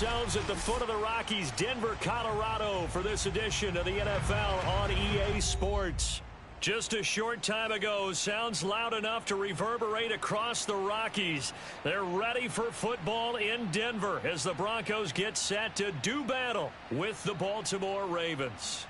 ourselves at the foot of the Rockies, Denver, Colorado, for this edition of the NFL on EA Sports. Just a short time ago, sounds loud enough to reverberate across the Rockies. They're ready for football in Denver as the Broncos get set to do battle with the Baltimore Ravens.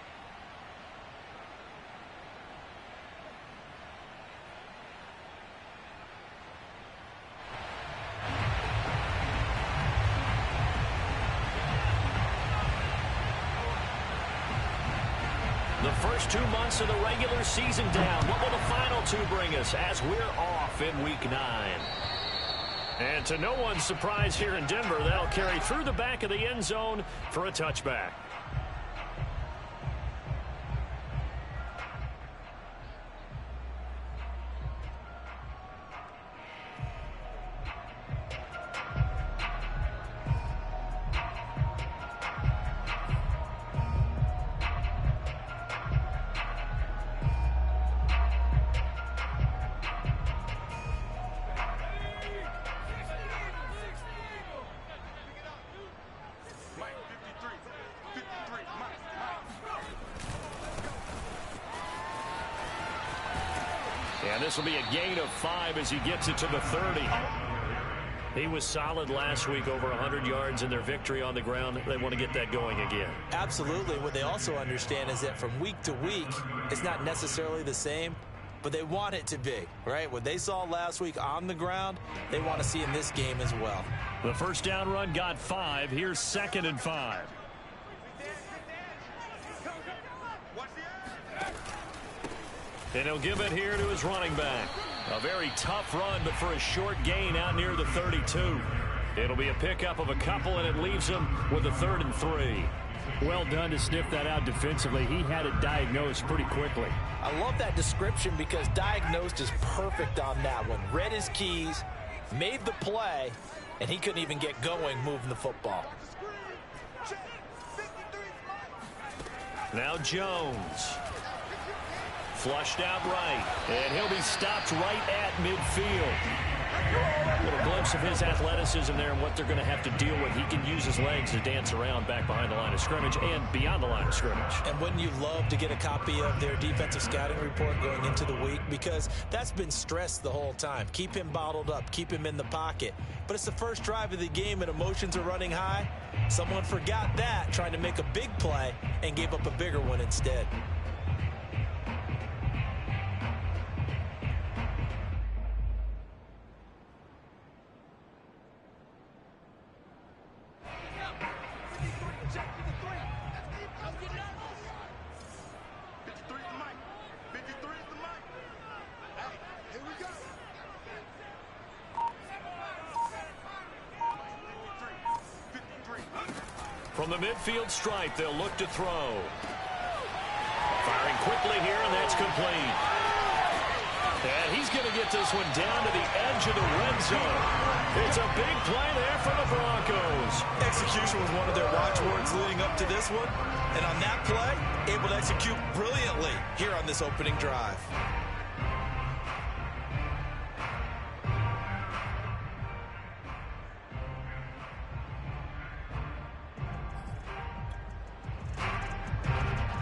The first 2 months of the regular season down. What will the final two bring us as we're off in Week 9? And to no one's surprise here in Denver, they'll carry through the back of the end zone for a touchback. And this will be a gain of 5 as he gets it to the 30. He was solid last week, over 100 yards in their victory on the ground. They want to get that going again. Absolutely. What they also understand is that from week to week, it's not necessarily the same, but they want it to be, right? What they saw last week on the ground, they want to see in this game as well. The first down run got 5. Here's 2nd and 5. And he'll give it here to his running back. A very tough run, but for a short gain out near the 32. It'll be a pickup of a couple, and it leaves him with a 3rd and 3. Well done to sniff that out defensively. He had it diagnosed pretty quickly. I love that description because diagnosed is perfect on that one. Read his keys, made the play, and he couldn't even get going moving the football. Now Jones. Flushed out right, and he'll be stopped right at midfield. A little glimpse of his athleticism there and what they're going to have to deal with. He can use his legs to dance around back behind the line of scrimmage and beyond the line of scrimmage. And wouldn't you love to get a copy of their defensive scouting report going into the week? Because that's been stressed the whole time. Keep him bottled up, keep him in the pocket. But it's the first drive of the game and emotions are running high. Someone forgot that, trying to make a big play, and gave up a bigger one instead. From the midfield stripe, they'll look to throw. Firing quickly here, and that's complete. And he's going to get this one down to the edge of the red zone. It's a big play there for the Broncos. Execution was one of their watchwords leading up to this one. And on that play, able to execute brilliantly here on this opening drive.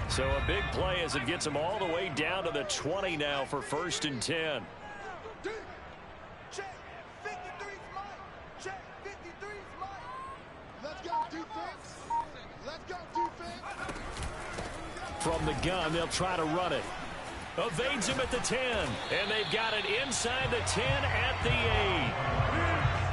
So a big play as it gets him all the way down to the 20 now for 1st and 10. Check. 53's mine. Check. 53's mine. Let's go, defense. Let's go, defense. From the gun, they'll try to run it. Evades him at the 10. And they've got it inside the 10 at the 8.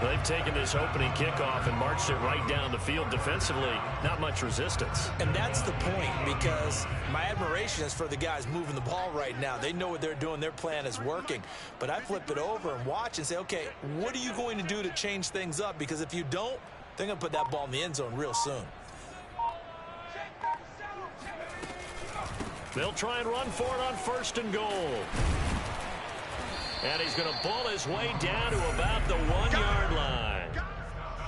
They've taken this opening kickoff and marched it right down the field defensively. Not much resistance. And that's the point, because my admiration is for the guys moving the ball right now. They know what they're doing. Their plan is working. But I flip it over and watch and say, okay, what are you going to do to change things up? Because if you don't, they're going to put that ball in the end zone real soon. They'll try and run for it on 1st and goal. And he's going to ball his way down to about the 1-yard line.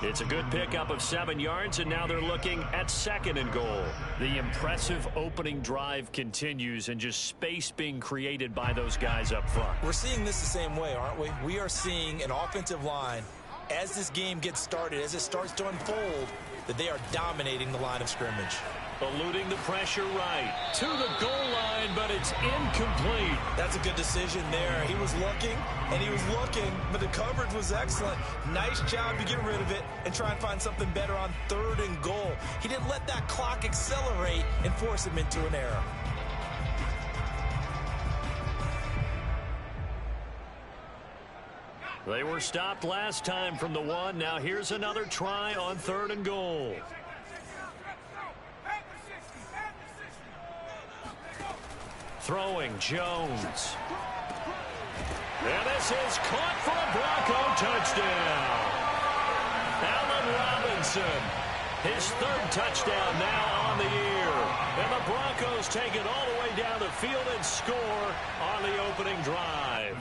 It's a good pickup of 7 yards, and now they're looking at 2nd and goal. The impressive opening drive continues, and just space being created by those guys up front. We're seeing this the same way, aren't we? We are seeing an offensive line as this game gets started, as it starts to unfold, that they are dominating the line of scrimmage. Eluding the pressure right to the goal line, but it's incomplete. That's a good decision there. He was looking, and he was looking, but the coverage was excellent. Nice job to get rid of it and try and find something better on 3rd and goal. He didn't let that clock accelerate and force him into an error. They were stopped last time from the 1. Now here's another try on 3rd and goal. Throwing Jones. And this is caught for a Bronco touchdown. Allen Robinson, his 3rd touchdown now on the year. And the Broncos take it all the way down the field and score on the opening drive.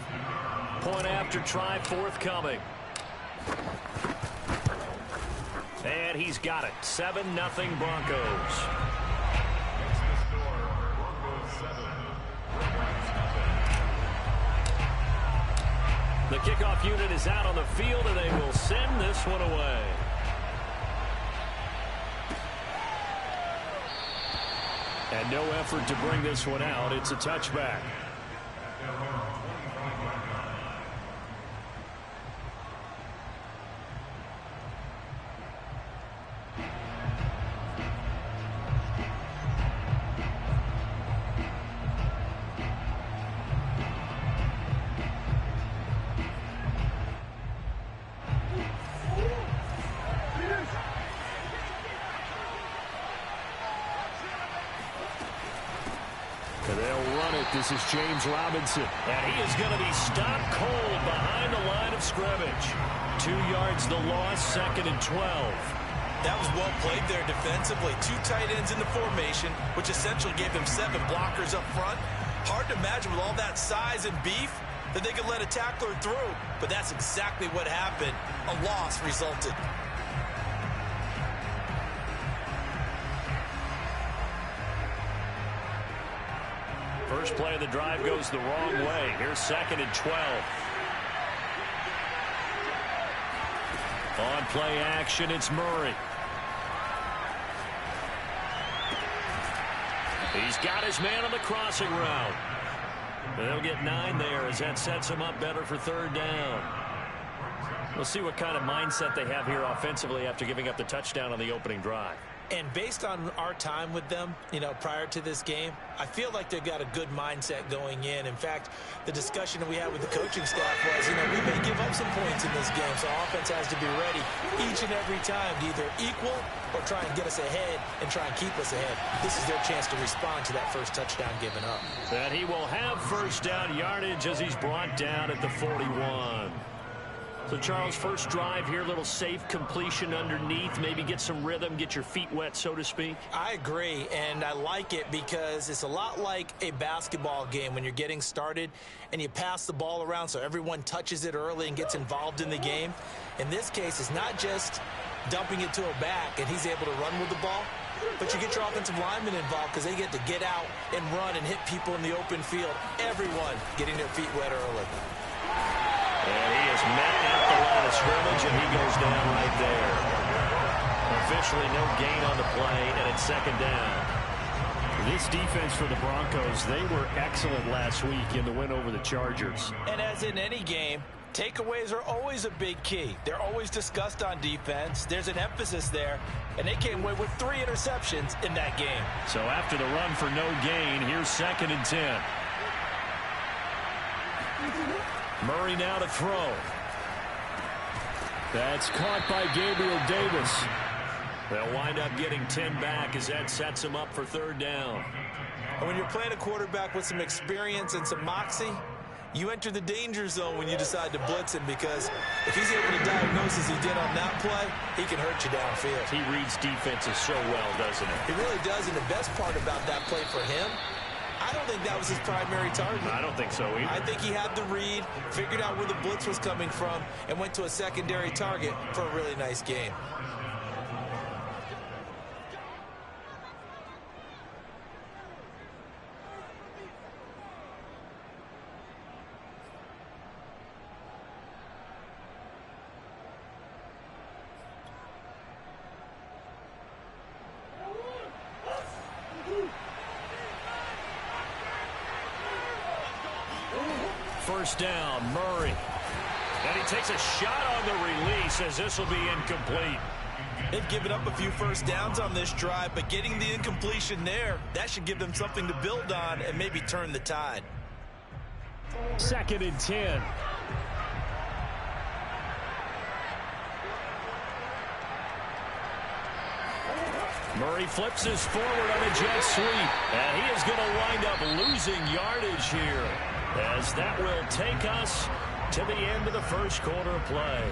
Point after try forthcoming. And he's got it. 7-0 Broncos. The kickoff unit is out on the field, and they will send this one away. And no effort to bring this one out. It's a touchback. This is James Robinson, and he is going to be stopped cold behind the line of scrimmage. 2 yards the loss, 2nd and 12. That was well played there defensively. 2 tight ends in the formation, which essentially gave them 7 blockers up front. Hard to imagine with all that size and beef that they could let a tackler through, but that's exactly what happened. A loss resulted. First play of the drive goes the wrong way. Here's 2nd and 12. On play action, it's Murray. He's got his man on the crossing route. They'll get 9 there as that sets him up better for 3rd down. We'll see what kind of mindset they have here offensively after giving up the touchdown on the opening drive. And based on our time with them, prior to this game, I feel like they've got a good mindset going in. In fact, the discussion that we had with the coaching staff was, we may give up some points in this game, so offense has to be ready each and every time to either equal or try and get us ahead and try and keep us ahead. This is their chance to respond to that first touchdown given up. And he will have first down yardage as he's brought down at the 41. So, Charles, first drive here, little safe completion underneath, maybe get some rhythm, get your feet wet, so to speak. I agree, and I like it because it's a lot like a basketball game when you're getting started and you pass the ball around so everyone touches it early and gets involved in the game. In this case, it's not just dumping it to a back and he's able to run with the ball, but you get your offensive linemen involved because they get to get out and run and hit people in the open field. Everyone getting their feet wet early. And he is met at the line of scrimmage, and he goes down right there. Officially no gain on the play, and it's 2nd down. This defense for the Broncos, they were excellent last week in the win over the Chargers. And as in any game, takeaways are always a big key. They're always discussed on defense. There's an emphasis there, and they came away with 3 interceptions in that game. So after the run for no gain, here's 2nd and 10. Murray now to throw. That's caught by Gabriel Davis. They'll wind up getting 10 back as that sets him up for 3rd down. And when you're playing a quarterback with some experience and some moxie, you enter the danger zone when you decide to blitz him, because if he's able to diagnose as he did on that play, he can hurt you downfield. He reads defenses so well, doesn't he? He really does, and the best part about that play for him, I don't think that was his primary target. I don't think so either. I think he had the read, figured out where the blitz was coming from, and went to a secondary target for a really nice game. first down. Murray. And he takes a shot on the release as this will be incomplete. They've given up a few first downs on this drive, but getting the incompletion there, that should give them something to build on and maybe turn the tide. 2nd and 10. Murray flips this forward on a jet sweep, and he is going to wind up losing yardage here, as that will take us to the end of the first quarter of play.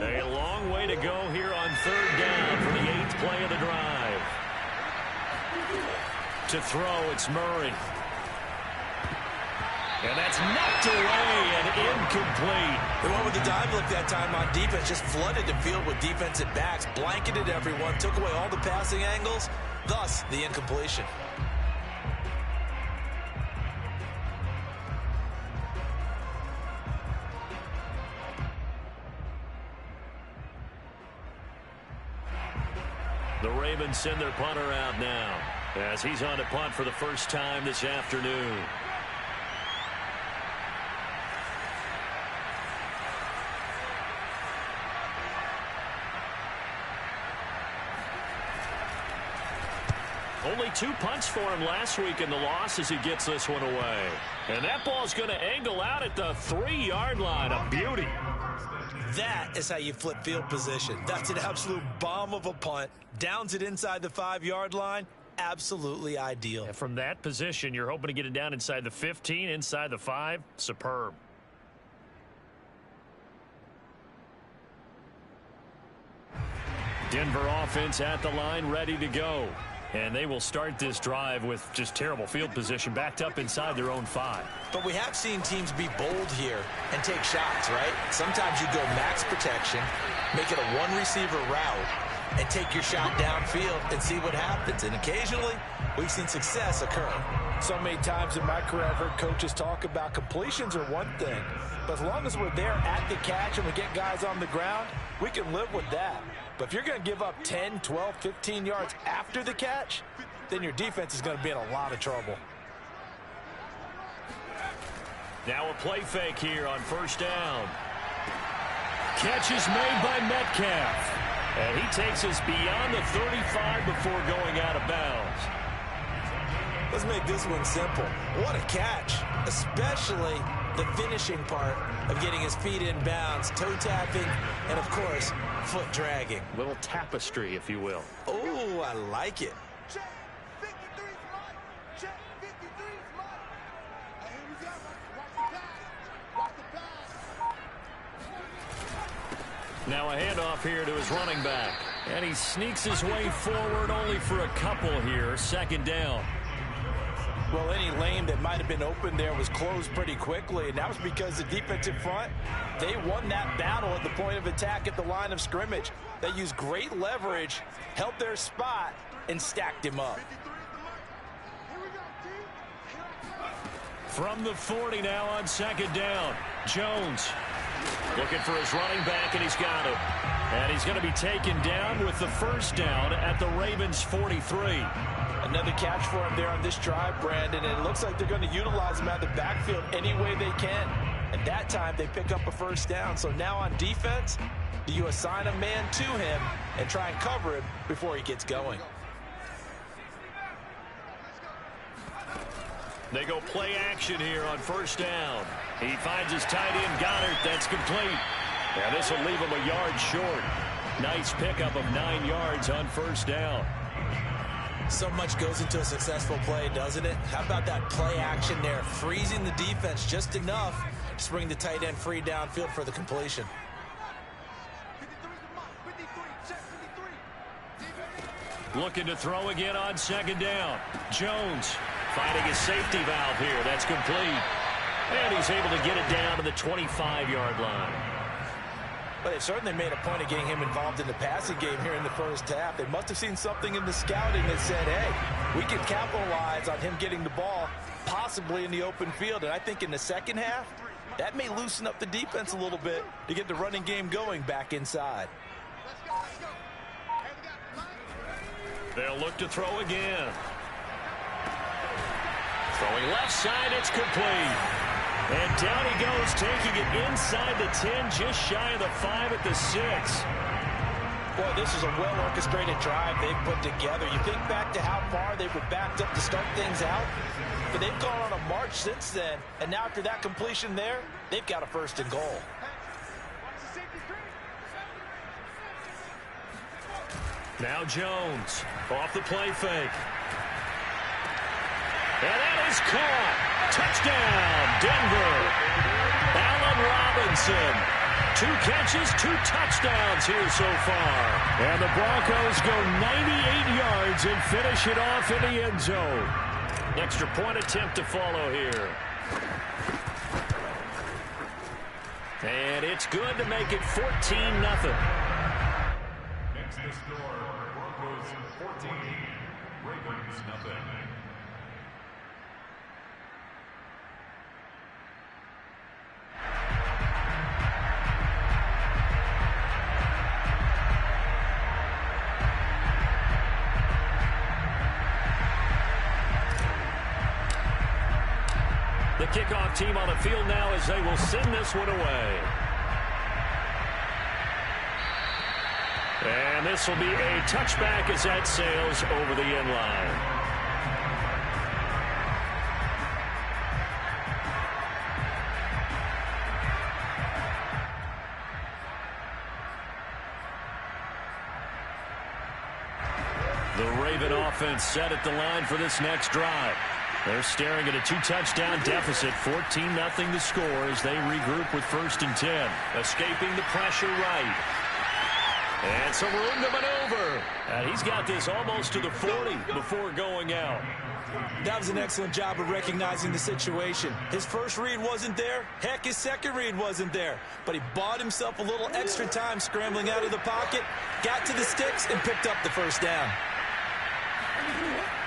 A long way to go here on 3rd down for the 8th play of the drive. To throw, it's Murray. And that's knocked away and incomplete. The one with the dive look that time on defense just flooded the field with defensive backs, blanketed everyone, took away all the passing angles, thus the incompletion. The Ravens send their punter out now as he's on to punt for the first time this afternoon. Only 2 punts for him last week in the loss as he gets this one away. And that ball's going to angle out at the 3-yard line. A beauty. That is how you flip field position. That's an absolute bomb of a punt. Downs it inside the 5-yard line. Absolutely ideal. And from that position, you're hoping to get it down inside the 15, inside the 5. Superb. Denver offense at the line, ready to go. And they will start this drive with just terrible field position, backed up inside their own 5. But we have seen teams be bold here and take shots, right? Sometimes you go max protection, make it a 1-receiver route, and take your shot downfield and see what happens. And occasionally, we've seen success occur. So many times in my career, I've heard coaches talk about completions are one thing. But as long as we're there at the catch and we get guys on the ground, we can live with that. But if you're going to give up 10, 12, 15 yards after the catch, then your defense is going to be in a lot of trouble. Now a play fake here on first down. Catch is made by Metcalf. And he takes us beyond the 35 before going out of bounds. Let's make this one simple. What a catch, especially the finishing part of getting his feet in bounds, toe tapping, and of course, foot dragging. Little tapestry, if you will. Oh, I like it. Check 53's Mike. Check 53's Mike. And here we go. Watch the pass. Watch the pass. Now a handoff here to his running back. And he sneaks his way forward only for a couple here. 2nd down. Well, any lane that might have been open there was closed pretty quickly, and that was because the defensive front, they won that battle at the point of attack at the line of scrimmage. They used great leverage, held their spot, and stacked him up. From the 40 now on 2nd down. Jones looking for his running back, and he's got it. And he's going to be taken down with the first down at the Ravens' 43. Another catch for him there on this drive, Brandon, and it looks like they're going to utilize him out of the backfield any way they can. And that time they pick up a first down. So now on defense, do you assign a man to him and try and cover him before he gets going? They go play action here on first down. He finds his tight end, Goddard. That's complete. And this will leave him a yard short. Nice pickup of 9 yards on first down. So much goes into a successful play, doesn't it? How about that play action there, freezing the defense just enough to bring the tight end free downfield for the completion. 53's Mike. 53. Check 53. Looking to throw again on 2nd down. Jones finding his safety valve here. That's complete. And he's able to get it down to the 25-yard line. But they certainly made a point of getting him involved in the passing game here in the first half. They must have seen something in the scouting that said, hey, we can capitalize on him getting the ball possibly in the open field. And I think in the second half, that may loosen up the defense a little bit to get the running game going back inside. They'll look to throw again. Throwing left side, it's complete. And down he goes, taking it inside the 10, just shy of the 5 at the 6. Boy, this is a well-orchestrated drive they've put together. You think back to how far they were backed up to start things out, but they've gone on a march since then, and now after that completion there, they've got a first and goal. Now Jones, off the play fake. And that is caught. Touchdown, Denver. Allen Robinson. 2 catches, 2 touchdowns here so far. And the Broncos go 98 yards and finish it off in the end zone. Extra point attempt to follow here. And it's good to make it 14-0. Next to score, Broncos 14, Ravens nothing. The kickoff team on the field now as they will send this one away. And this will be a touchback as that sails over the end line. The Raven offense set at the line for this next drive. They're staring at a 2-touchdown deficit, 14-0 to score as they regroup with 1st and 10. Escaping the pressure right. And some room to maneuver. And he's got this almost to the 40 before going out. That was an excellent job of recognizing the situation. His first read wasn't there. Heck, his second read wasn't there. But he bought himself a little extra time scrambling out of the pocket, got to the sticks, and picked up the first down.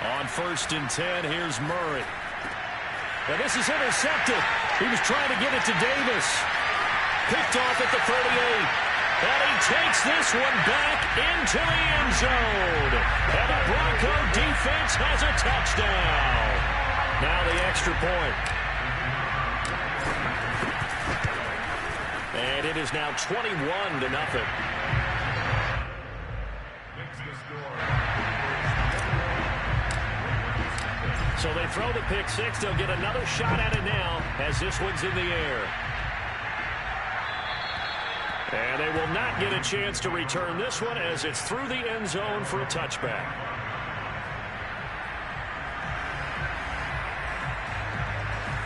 On 1st and 10, here's Murray. And this is intercepted. He was trying to get it to Davis. Picked off at the 38. And he takes this one back into the end zone. And the Bronco defense has a touchdown. Now the extra point. And it is now 21-0. So they throw the pick 6. They'll get another shot at it now as this one's in the air. And they will not get a chance to return this one as it's through the end zone for a touchback.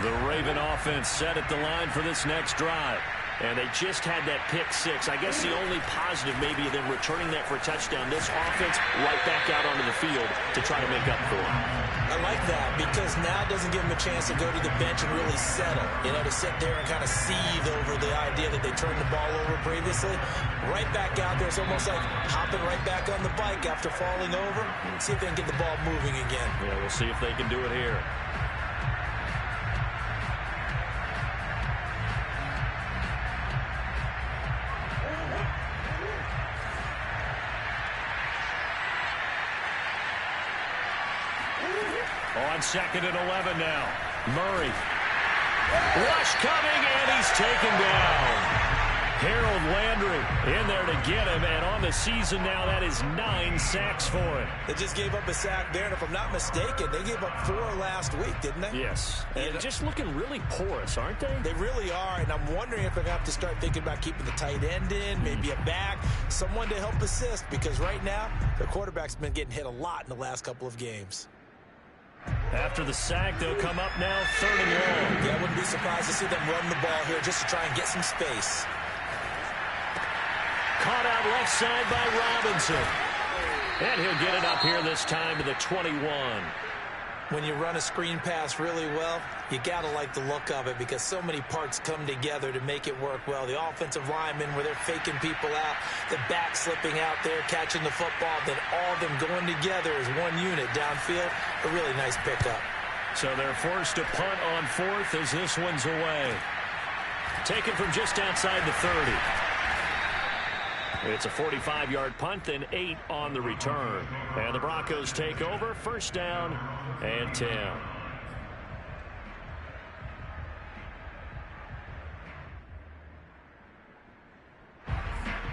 The Raven offense set at the line for this next drive. And they just had that pick 6. I guess the only positive maybe of them returning that for a touchdown. This offense right back out onto the field to try to make up for it. I like that because now it doesn't give them a chance to go to the bench and really settle. You know, to sit there and kind of seethe over the idea that they turned the ball over previously. Right back out there. It's almost like hopping right back on the bike after falling over. See if they can get the ball moving again. Yeah, we'll see if they can do it here. On 2nd and 11 now. Murray. Rush coming, and he's taken down. Harold Landry in there to get him, and on the season now, that is 9 sacks for him. They just gave up a sack there, and if I'm not mistaken, they gave up 4 last week, didn't they? Yes. And just looking really porous, aren't they? They really are, and I'm wondering if they're going to have to start thinking about keeping the tight end in, maybe a back, someone to help assist, because right now, their quarterback's been getting hit a lot in the last couple of games. After the sack, they'll come up now 3rd and long. Yeah, I wouldn't be surprised to see them run the ball here just to try and get some space. Caught out left side by Robinson. And he'll get it up here this time to the 21. When you run a screen pass really well, you got to like the look of it because so many parts come together to make it work well. The offensive linemen where they're faking people out, the back slipping out there, catching the football, then all of them going together as one unit downfield. A really nice pickup. So they're forced to punt on fourth as this one's away. Taken from just outside the 30. It's a 45-yard punt and 8 on the return. And the Broncos take over, first down and 10.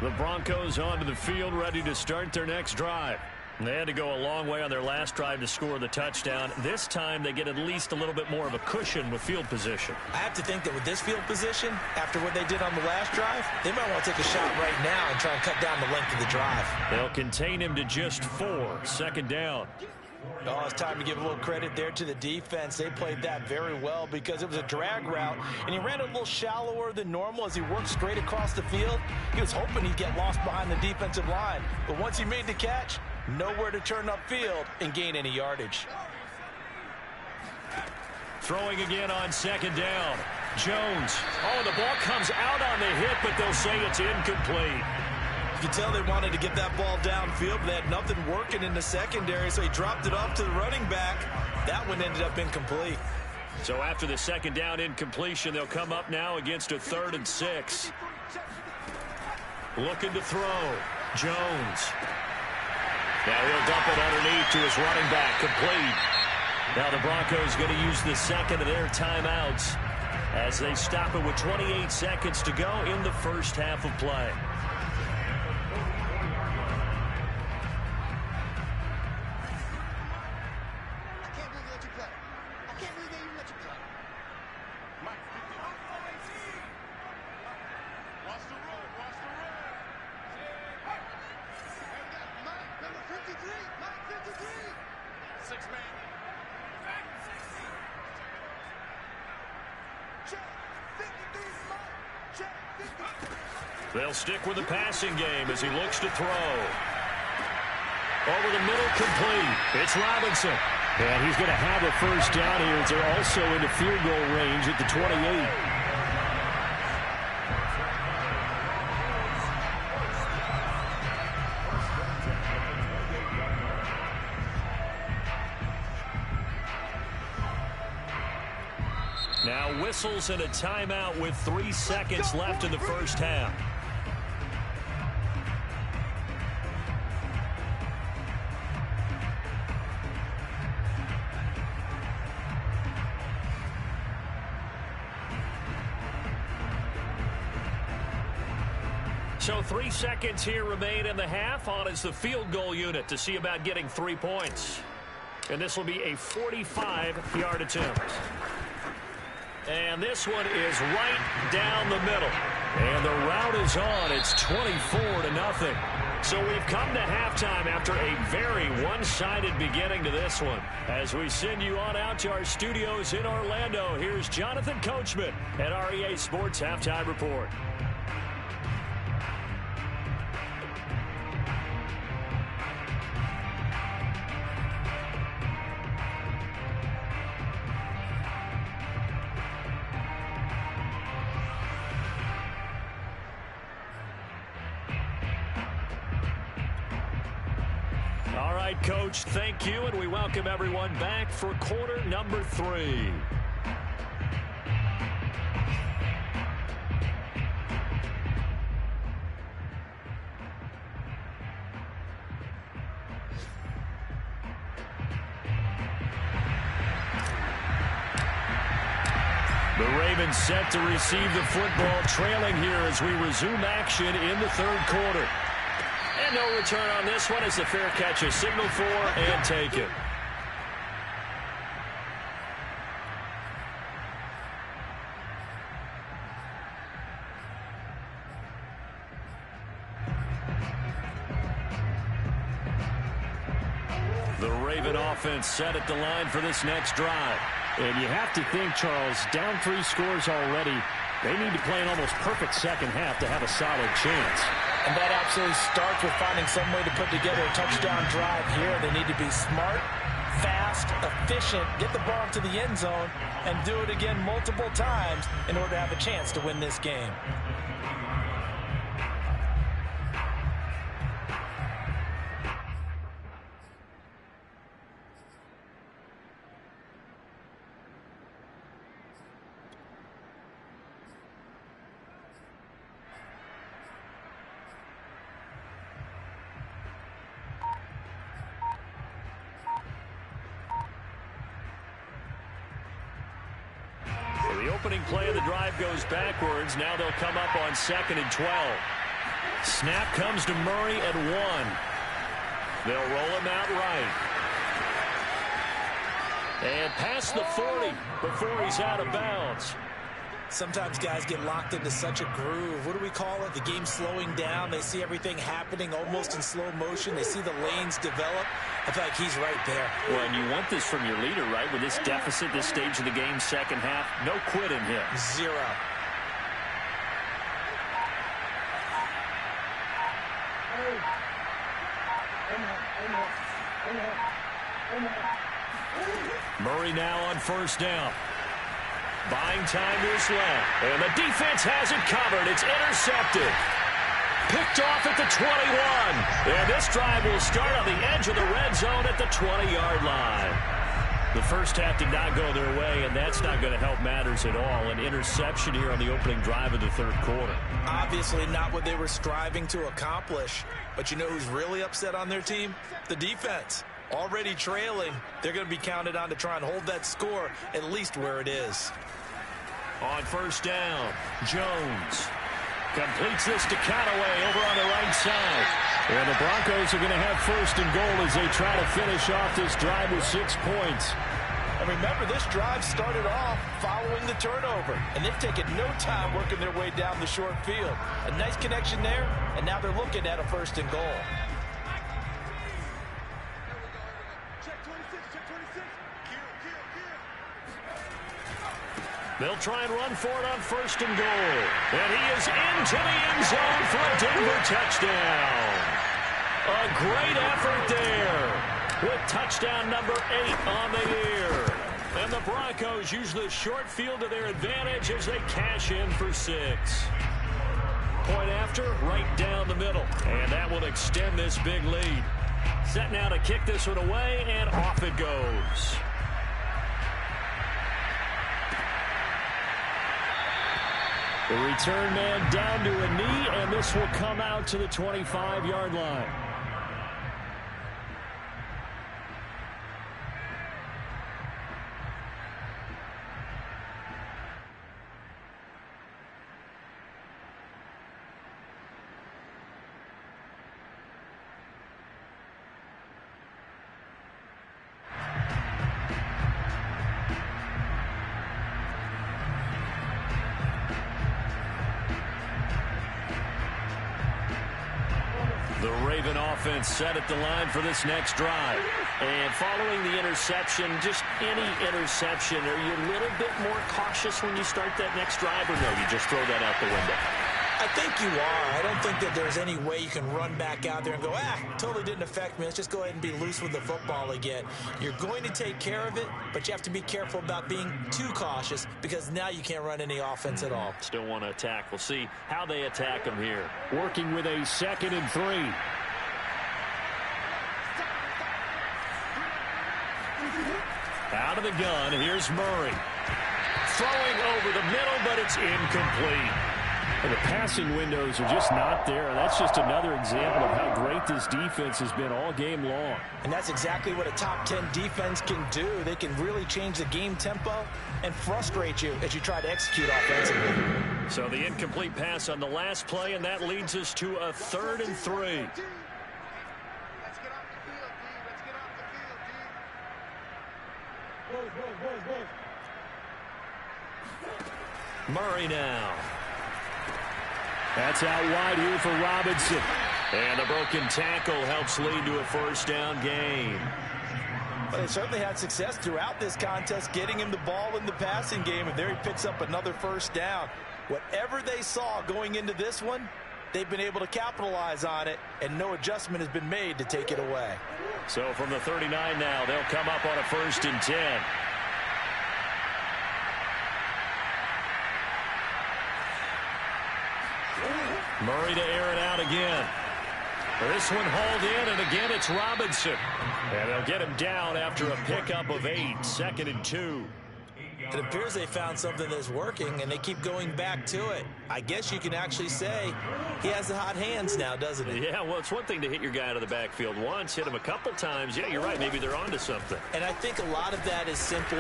The Broncos onto the field, ready to start their next drive. They had to go a long way on their last drive to score the touchdown. This time they get at least a little bit more of a cushion with field position. I have to think that with this field position, after what they did on the last drive, they might want to take a shot right now and try and cut down the length of the drive. They'll contain him to just 4. Second down. Oh, it's time to give a little credit there to the defense. They played that very well because it was a drag route, and he ran a little shallower than normal as he worked straight across the field. He was hoping he'd get lost behind the defensive line, but once he made the catch, nowhere to turn upfield and gain any yardage. Throwing again on second down. Jones. Oh, the ball comes out on the hit, but they'll say it's incomplete. You can tell they wanted to get that ball downfield, but they had nothing working in the secondary, so he dropped it off to the running back. That one ended up incomplete. So after the second down incompletion, they'll come up now against a 3rd and 6. Looking to throw. Jones. Now he'll dump it underneath to his running back, complete. Now the Broncos going to use the second of their timeouts as they stop it with 28 seconds to go in the first half of play. They'll stick with the passing game as he looks to throw. Over the middle, complete. It's Robinson. And he's going to have a first down here as they're also into field goal range at the 28. Now whistles and a timeout with 3 seconds left in the first half. So 3 seconds here remain in the half. On is the field goal unit to see about getting 3 points. And this will be a 45-yard attempt. And this one is right down the middle. And the route is on. It's 24-0. So we've come to halftime after a very one-sided beginning to this one. As we send you on out to our studios in Orlando, here's Jonathan Coachman at our EA Sports Halftime Report. All right, Coach, thank you, and we welcome everyone back for quarter number 3. The Ravens set to receive the football, trailing here as we resume action in the 3rd quarter. And no return on this one as the fair catch is signaled for and taken. The Raven offense set at the line for this next drive. And you have to think, Charles, down 3 scores already. They need to play an almost perfect second half to have a solid chance. And that absolutely starts with finding some way to put together a touchdown drive here. They need to be smart, fast, efficient, get the ball to the end zone, and do it again multiple times in order to have a chance to win this game. The opening play of the drive goes backwards. Now they'll come up on 2nd and 12. Snap comes to Murray at 1. They'll roll him out right. And past the 40 before he's out of bounds. Sometimes guys get locked into such a groove. What do we call it? The game slowing down. They see everything happening almost in slow motion. They see the lanes develop. I feel like he's right there. Well, and you want this from your leader, right? With this deficit, this stage of the game, second half, no quitting him. 0. Murray now on 1st down. Buying time to his left. And the defense has it covered. It's intercepted. Picked off at the 21. And this drive will start on the edge of the red zone at the 20-yard line. The first half did not go their way, and that's not going to help matters at all. An interception here on the opening drive of the 3rd quarter. Obviously not what they were striving to accomplish. But you know who's really upset on their team? The defense. Already trailing. They're going to be counted on to try and hold that score at least where it is. On 1st down, Jones completes this to Callaway over on the right side. And the Broncos are going to have 1st and goal as they try to finish off this drive with 6 points. And remember, this drive started off following the turnover, and they've taken no time working their way down the short field. A nice connection there, and now they're looking at a 1st and goal. They'll try and run for it on 1st and goal. And he is into the end zone for a Denver touchdown. A great effort there with touchdown number 8 on the year. And the Broncos use the short field to their advantage as they cash in for 6. Point after, right down the middle. And that will extend this big lead. Set now to kick this one away, and off it goes. The return man down to a knee, and this will come out to the 25-yard line. The Raven offense set at the line for this next drive. And following the interception, just any interception, are you a little bit more cautious when you start that next drive, or no, you just throw that out the window? I think you are. I don't think that there's any way you can run back out there and go, totally didn't affect me. Let's just go ahead and be loose with the football again. You're going to take care of it, but you have to be careful about being too cautious because now you can't run any offense at all. Still want to attack. We'll see how they attack them here. Working with a 2nd and 3. Out of the gun, here's Murray. Throwing over the middle, but it's incomplete. And the passing windows are just not there. And that's just another example of how great this defense has been all game long. And that's exactly what a top 10 defense can do. They can really change the game tempo and frustrate you as you try to execute offensively. So the incomplete pass on the last play, and that leads us to a 3rd and 3. Let's get off the field, D. Let's get off the field, D. Murray now. That's out wide here for Robinson. And a broken tackle helps lead to a 1st down gain. But they certainly had success throughout this contest, getting him the ball in the passing game, and there he picks up another 1st down. Whatever they saw going into this one, they've been able to capitalize on it, and no adjustment has been made to take it away. So from the 39 now, they'll come up on a 1st and 10. Murray to air it out again. This one hauled in, and again it's Robinson. And they'll get him down after a pickup of 8, 2nd and 2. It appears they found something that's working, and they keep going back to it. I guess you can actually say he has the hot hands now, doesn't he? Yeah, well, it's one thing to hit your guy out of the backfield once, hit him a couple times. Yeah, you're right. Maybe they're onto something. And I think a lot of that is simply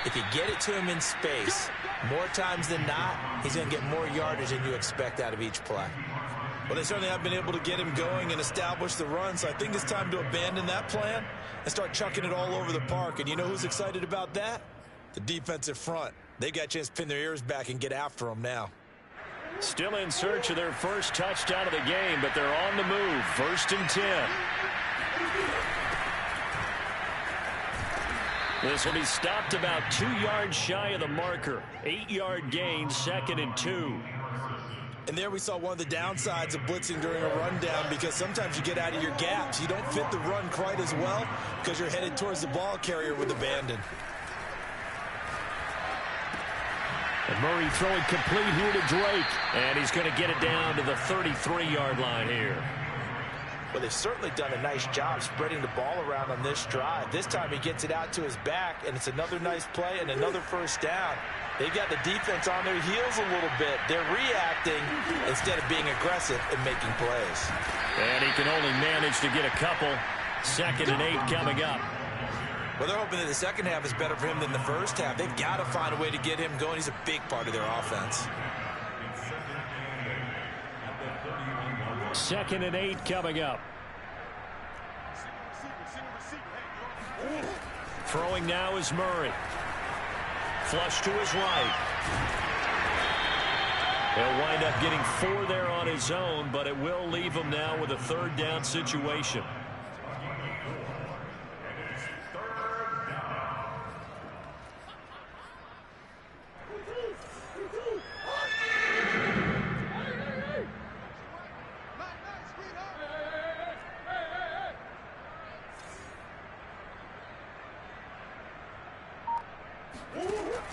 if you get it to him in space, more times than not, he's going to get more yardage than you expect out of each play. Well, they certainly have been able to get him going and establish the run, so I think it's time to abandon that plan and start chucking it all over the park. And you know who's excited about that? The defensive front. They got a chance to pin their ears back and get after him now. Still in search of their first touchdown of the game, but they're on the move. 1st and 10. This will be stopped about 2 yards shy of the marker. 8-yard gain, 2nd and 2. And there we saw one of the downsides of blitzing during a rundown, because sometimes you get out of your gaps. You don't fit the run quite as well because you're headed towards the ball carrier with abandon. And Murray throwing complete here to Drake. And he's going to get it down to the 33-yard line here. Well, they've certainly done a nice job spreading the ball around on this drive. This time he gets it out to his back, and it's another nice play and another 1st down. They've got the defense on their heels a little bit. They're reacting instead of being aggressive and making plays. And he can only manage to get a couple. 2nd and 8 coming up. Well, they're hoping that the second half is better for him than the first half. They've got to find a way to get him going. He's a big part of their offense. 2nd and 8 coming up. Throwing now is Murray. Flush to his right. He'll wind up getting 4 there on his own, but it will leave him now with a 3rd down situation.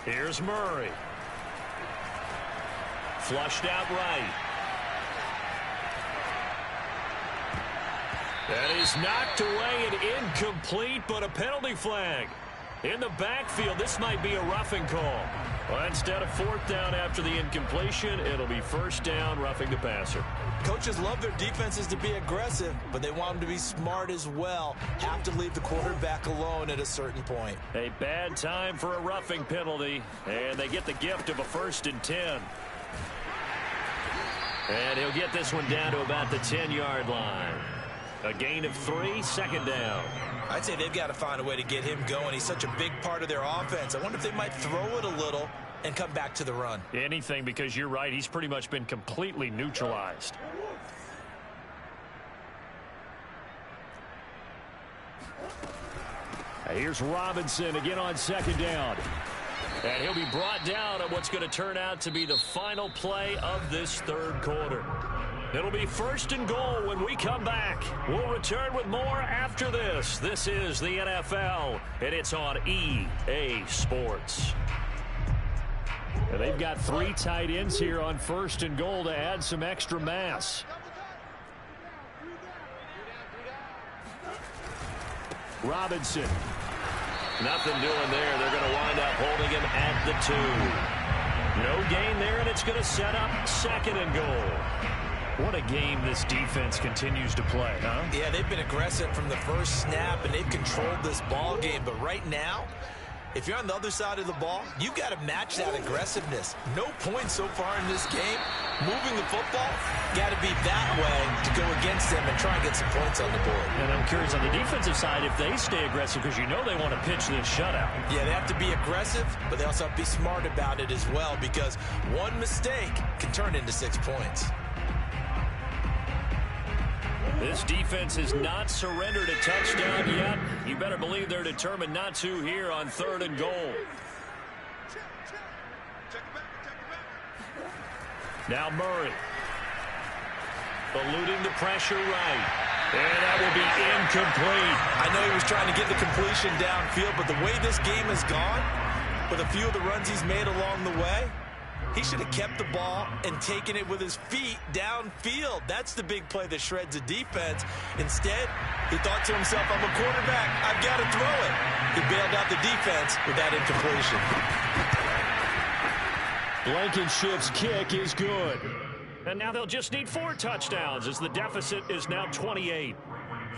Here's Murray. Flushed out right. That is knocked away and incomplete, but a penalty flag. In the backfield, this might be a roughing call. Well, instead of 4th down after the incompletion, it'll be 1st down, roughing the passer. Coaches love their defenses to be aggressive, but they want them to be smart as well. Have to leave the quarterback alone at a certain point. A bad time for a roughing penalty, and they get the gift of a 1st and 10. And he'll get this one down to about the 10-yard line. A gain of 3, 2nd down. I'd say they've got to find a way to get him going. He's such a big part of their offense. I wonder if they might throw it a little and come back to the run. Anything, because you're right. He's pretty much been completely neutralized. Here's Robinson again on 2nd down. And he'll be brought down at what's going to turn out to be the final play of this 3rd quarter. It'll be 1st and goal when we come back. We'll return with more after this. This is the NFL, and it's on EA Sports. And they've got 3 tight ends here on 1st and goal to add some extra mass. Robinson. Nothing doing there. They're going to wind up holding him at the 2. No gain there, and it's going to set up 2nd and goal. What a game this defense continues to play, huh? Yeah, they've been aggressive from the first snap, and they've controlled this ball game. But right now, if you're on the other side of the ball, you've got to match that aggressiveness. No points so far in this game. Moving the football, got to be that way to go against them and try and get some points on the board. And I'm curious on the defensive side if they stay aggressive, because you know they want to pitch this shutout. Yeah, they have to be aggressive, but they also have to be smart about it as well, because one mistake can turn into 6 points. This defense has not surrendered a touchdown yet. You better believe they're determined not to here on 3rd and goal. Now Murray. eluding the pressure right. And that will be incomplete. I know he was trying to get the completion downfield, but the way this game has gone, with a few of the runs he's made along the way, he should have kept the ball and taken it with his feet downfield. That's the big play that shreds a defense. Instead, he thought to himself, I'm a quarterback. I've got to throw it. He bailed out the defense with that incompletion. Blankenship's kick is good. And now they'll just need 4 touchdowns as the deficit is now 28.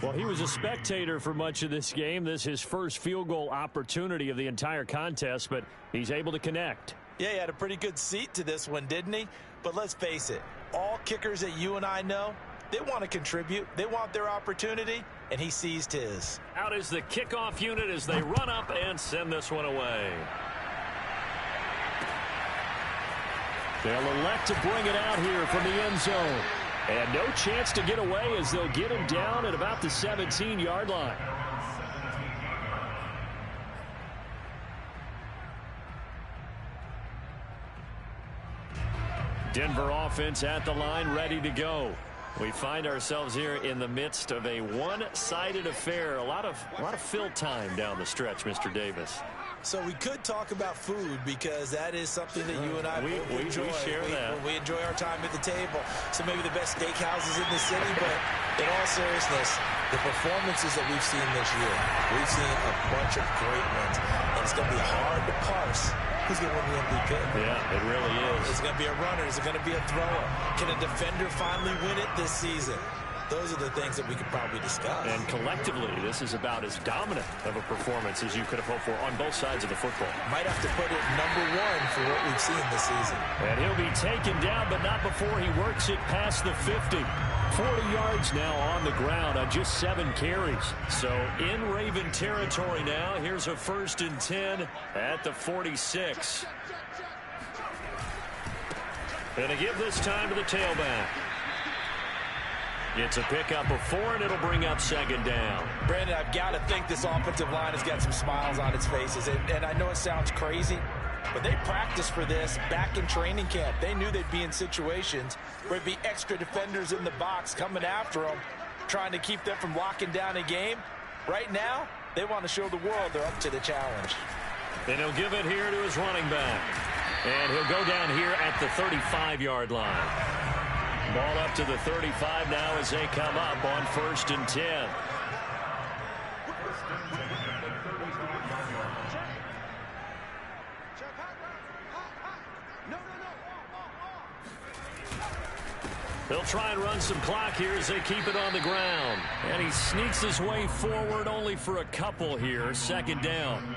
Well, he was a spectator for much of this game. This is his first field goal opportunity of the entire contest, but he's able to connect. Yeah, he had a pretty good seat to this one, didn't he? But let's face it, all kickers that you and I know, they want to contribute. They want their opportunity, and he seized his. Out is the kickoff unit as they run up and send this one away. They'll elect to bring it out here from the end zone. And no chance to get away as they'll get him down at about the 17-yard line. Denver offense at the line, ready to go. We find ourselves here in the midst of a one-sided affair. A lot of fill time down the stretch, Mr. Davis. So we could talk about food because that is something that you and I enjoy. We share that. We enjoy our time at the table. So maybe the best steakhouses in the city, but in all seriousness, the performances that we've seen this year, we've seen a bunch of great ones, and it's going to be hard to parse who's going to win the MVP. Yeah, it really is. Is it going to be a runner? Is it going to be a thrower? Can a defender finally win it this season? Those are the things that we could probably discuss. And collectively, this is about as dominant of a performance as you could have hoped for on both sides of the football. Might have to put it #1 for what we've seen this season. And he'll be taken down, but not before he works it past the 50. 40 yards now on the ground on just 7 carries. So in Raven territory now. Here's a 1st and 10 at the 46. And to give this time to the tailback. It's a pickup of 4, and it'll bring up 2nd down. Brandon, I've got to think this offensive line has got some smiles on its faces. And I know it sounds crazy, but they practiced for this back in training camp. They knew they'd be in situations where there'd be extra defenders in the box coming after them, trying to keep them from locking down a game. Right now, they want to show the world they're up to the challenge. And he'll give it here to his running back. And he'll go down here at the 35-yard line. Ball up to the 35 now as they come up on 1st and 10. They'll try and run some clock here as they keep it on the ground. And he sneaks his way forward only for a couple here. 2nd down.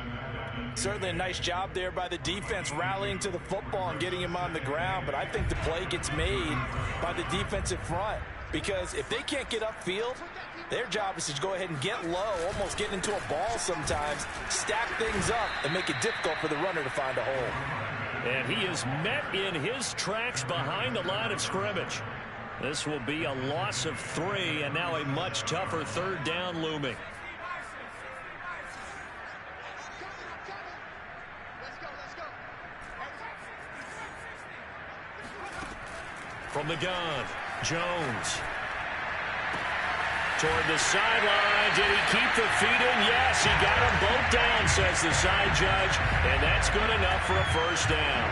Certainly a nice job there by the defense rallying to the football and getting him on the ground. But I think the play gets made by the defensive front. Because if they can't get upfield, their job is to go ahead and get low, almost get into a ball sometimes, stack things up, and make it difficult for the runner to find a hole. And he is met in his tracks behind the line of scrimmage. This will be a loss of 3, and now a much tougher 3rd down looming. From the gun, Jones. Toward the sideline. Did he keep the feet in? Yes, he got them both down, says the side judge. And that's good enough for a 1st down.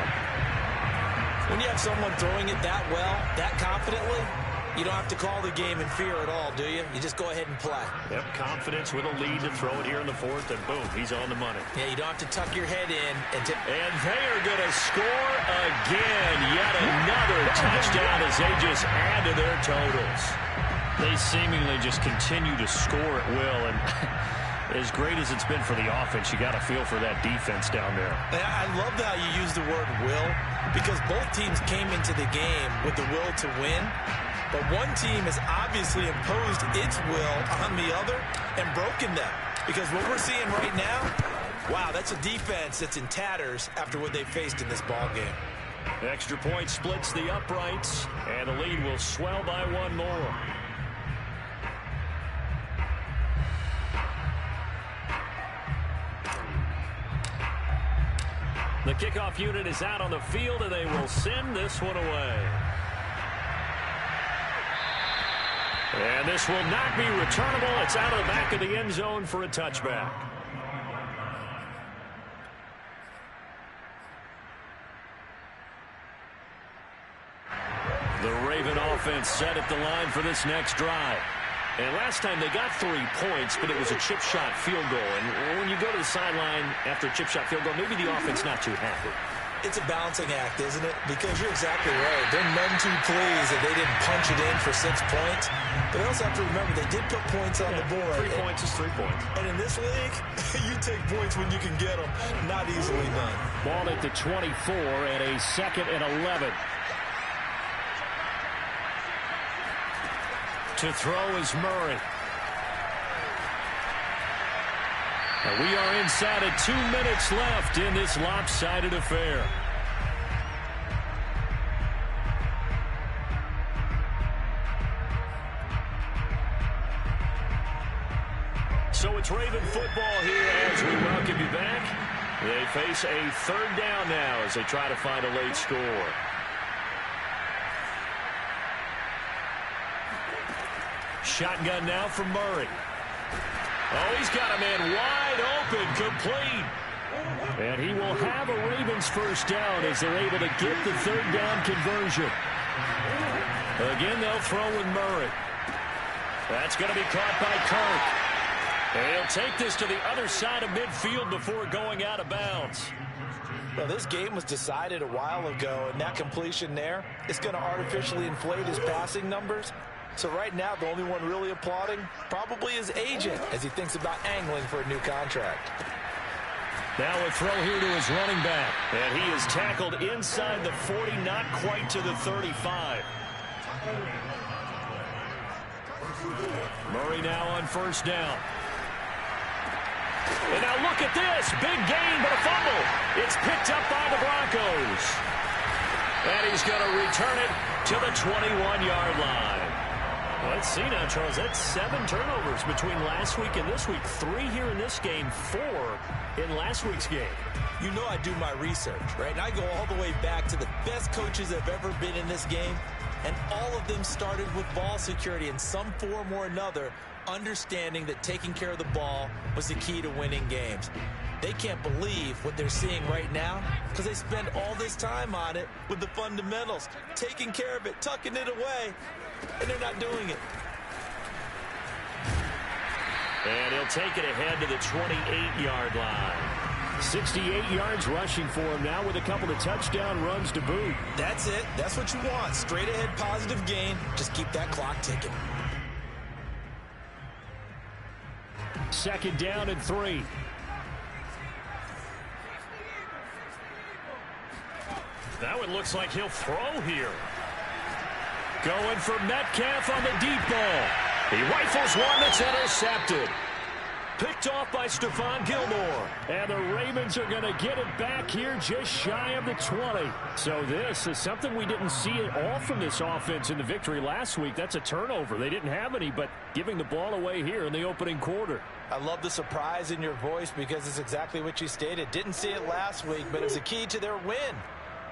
When you have someone throwing it that well, that confidently, you don't have to call the game in fear at all, do you? You just go ahead and play. Yep, confidence with a lead to throw it here in the 4th, and boom, he's on the money. Yeah, you don't have to tuck your head in. And they are going to score again. Yet another touchdown as they just add to their totals. They seemingly just continue to score at will, and as great as it's been for the offense, you got to feel for that defense down there. I love how you use the word will, because both teams came into the game with the will to win. But one team has obviously imposed its will on the other and broken them. Because what we're seeing right now, wow, that's a defense that's in tatters after what they faced in this ball game. Extra point splits the uprights, and the lead will swell by 1 more. The kickoff unit is out on the field, and they will send this one away. And this will not be returnable. It's out of the back of the end zone for a touchback. The Raven offense set at the line for this next drive. And last time they got 3 points, but it was a chip shot field goal. And when you go to the sideline after a chip shot field goal, maybe the offense not too happy. It's a balancing act, isn't it? Because you're exactly right. They're none too pleased that they didn't punch it in for 6 points. But they also have to remember they did put points on the board. 3 points is 3 points. And in this league, you take points when you can get them. Not easily done. Ball at the 24 and a 2nd and 11. To throw is Murray. And we are inside of 2 minutes left in this lopsided affair. So it's Raven football here as we welcome you back. They face a 3rd down now as they try to find a late score. Shotgun now from Murray. Oh, he's got a man wide open, complete. And he will have a Ravens 1st down as they're able to get the 3rd down conversion. Again, they'll throw with Murray. That's going to be caught by Kirk. And he'll take this to the other side of midfield before going out of bounds. Well, this game was decided a while ago, and that completion there is going to artificially inflate his passing numbers. So right now, the only one really applauding probably his agent as he thinks about angling for a new contract. Now a throw here to his running back. And he is tackled inside the 40, not quite to the 35. Murray now on 1st down. And now look at this. Big gain, but a fumble. It's picked up by the Broncos. And he's going to return it to the 21-yard line. Let's see now, Charles. That's 7 turnovers between last week and this week. 3 here in this game, 4 in last week's game. You know I do my research, right? And I go all the way back to the best coaches that have ever been in this game. And all of them started with ball security in some form or another, understanding that taking care of the ball was the key to winning games. They can't believe what they're seeing right now because they spend all this time on it with the fundamentals, taking care of it, tucking it away, and they're not doing it. And he'll take it ahead to the 28-yard line. 68 yards rushing for him now with a couple of touchdown runs to boot. That's it. That's what you want. Straight ahead positive gain. Just keep that clock ticking. 2nd down and 3. Now it looks like he'll throw here. Going for Metcalf on the deep ball. He rifles one that's intercepted. Picked off by Stephon Gilmore. And the Ravens are going to get it back here just shy of the 20. So this is something we didn't see at all from this offense in the victory last week. That's a turnover. They didn't have any, but giving the ball away here in the opening quarter. I love the surprise in your voice because it's exactly what you stated. Didn't see it last week, but it was a key to their win.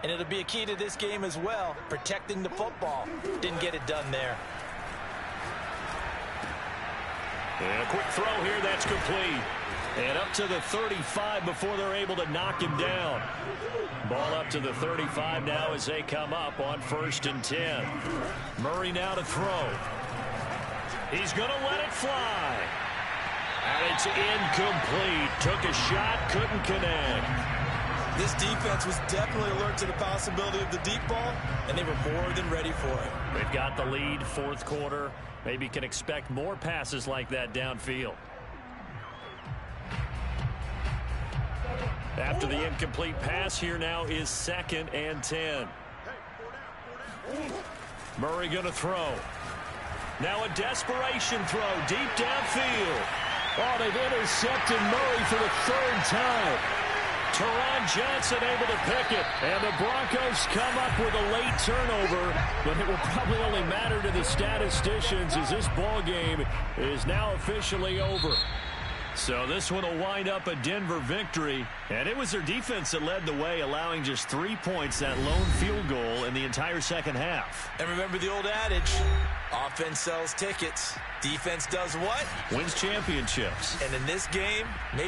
And it'll be a key to this game as well, protecting the football. Didn't get it done there. And a quick throw here, that's complete. And up to the 35 before they're able to knock him down. Ball up to the 35 now as they come up on 1st and 10. Murray now to throw. He's going to let it fly. And it's incomplete. Took a shot, couldn't connect. This defense was definitely alert to the possibility of the deep ball, and they were more than ready for it. They've got the lead, 4th quarter. Maybe can expect more passes like that downfield. After the incomplete pass, here now is 2nd and 10. Murray going to throw. Now a desperation throw deep downfield. Oh, they've intercepted Murray for the 3rd time. Teron Johnson able to pick it, and the Broncos come up with a late turnover, but it will probably only matter to the statisticians as this ball game is now officially over. So this one will wind up a Denver victory, and it was their defense that led the way, allowing just 3 points, that lone field goal in the entire second half. And remember the old adage, Offense sells tickets. Defense does what? Wins championships. And in this game, maybe